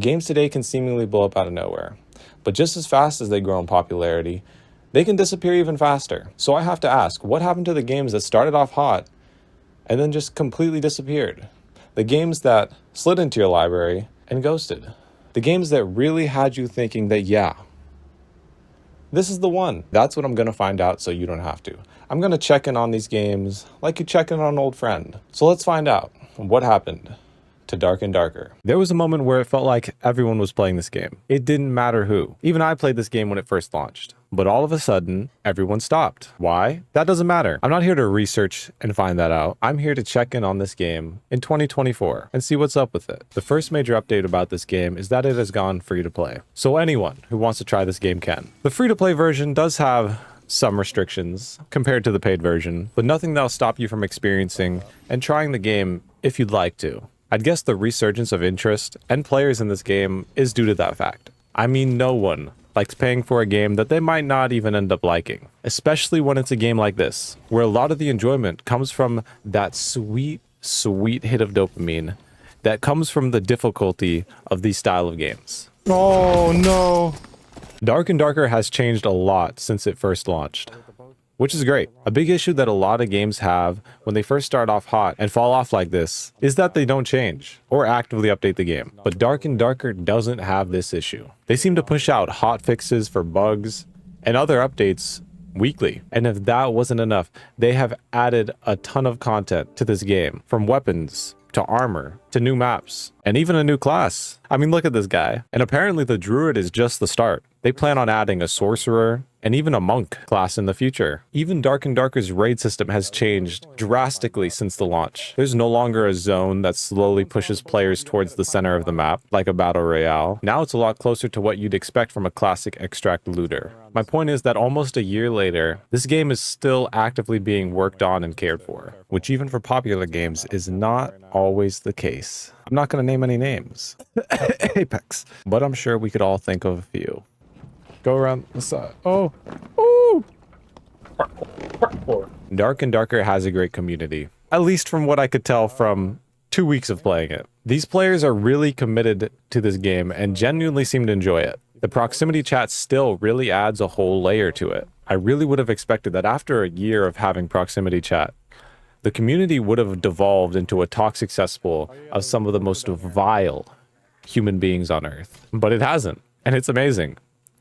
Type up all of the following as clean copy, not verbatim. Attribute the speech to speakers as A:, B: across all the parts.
A: Games today can seemingly blow up out of nowhere, but just as fast as they grow in popularity, they can disappear even faster. So I have to ask, what happened to the games that started off hot and then just completely disappeared? The games that slid into your library and ghosted. The games that really had you thinking that, yeah, this is the one. That's what I'm going to find out so you don't have to. I'm going to check in on these games like you check in on an old friend. So let's find out what happened to Dark and Darker. There was a moment where it felt like everyone was playing this game. It didn't matter who. Even I played this game when it first launched. But all of a sudden, everyone stopped. Why? That doesn't matter. I'm not here to research and find that out. I'm here to check in on this game in 2024 and see what's up with it. The first major update about this game is that it has gone free to play. So anyone who wants to try this game can. The free to play version does have some restrictions compared to the paid version, but nothing that'll stop you from experiencing and trying the game if you'd like to. I'd guess the resurgence of interest and players in this game is due to that fact. I mean, no one likes paying for a game that they might not even end up liking, especially when it's a game like this, where a lot of the enjoyment comes from that sweet hit of dopamine that comes from the difficulty of these style of games. Oh no! Dark and Darker has changed a lot since it first launched, which is great. A big issue that a lot of games have when they first start off hot and fall off like this is that they don't change or actively update the game. But Dark and Darker doesn't have this issue. They seem to push out hot fixes for bugs and other updates weekly. And if that wasn't enough, they have added a ton of content to this game, from weapons to armor to new maps and even a new class. I mean, look at this guy. And apparently the druid is just the start. They plan on adding a sorcerer and even a monk class in the future. Even Dark and Darker's raid system has changed drastically since the launch. There's no longer a zone that slowly pushes players towards the center of the map, like a battle royale. Now it's a lot closer to what you'd expect from a classic extract looter. My point is that almost a year later, this game is still actively being worked on and cared for, which even for popular games is not always the case. I'm not going to name any names. Apex. But I'm sure we could all think of a few. Go around the side. Oh. Ooh. Dark and Darker has a great community, at least from what I could tell from 2 weeks of playing it. These players are really committed to this game and genuinely seem to enjoy it. The proximity chat still really adds a whole layer to it. I really would have expected that after a year of having proximity chat, the community would have devolved into a toxic cesspool of some of the most vile human beings on Earth. But it hasn't, and it's amazing.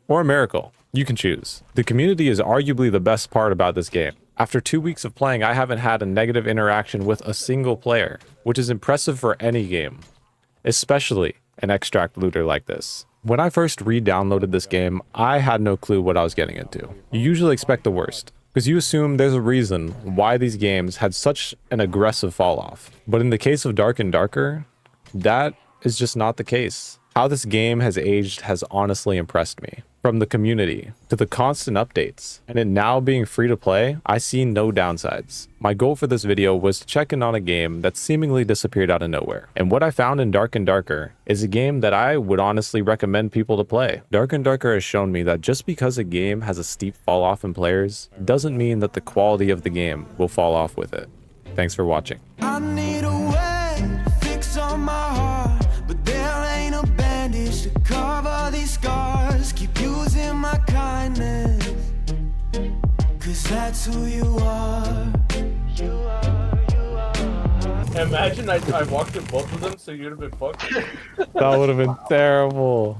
A: Or a miracle. You can choose. The community is arguably the best part about this game. After 2 weeks of playing, I haven't had a negative interaction with a single player, which is impressive for any game, especially an extract looter like this. When I first re-downloaded this game, I had no clue what I was getting into. You usually expect the worst, because you assume there's a reason why these games had such an aggressive fall off. But in the case of Dark and Darker, that is just not the case. How this game has aged has honestly impressed me. From the community to the constant updates, and it now being free to play, I see no downsides. My goal for this video was to check in on a game that seemingly disappeared out of nowhere. And what I found in Dark and Darker is a game that I would honestly recommend people to play. Dark and Darker has shown me that just because a game has a steep fall off in players doesn't mean that the quality of the game will fall off with it. Thanks for watching.
B: I need a way to fix on my heart, but there ain't a bandage to cover these scars. Keep using my kindness, 'cause that's who you are.
C: Imagine I walked in both of them, so you'd have been fucked.
A: That would have been terrible.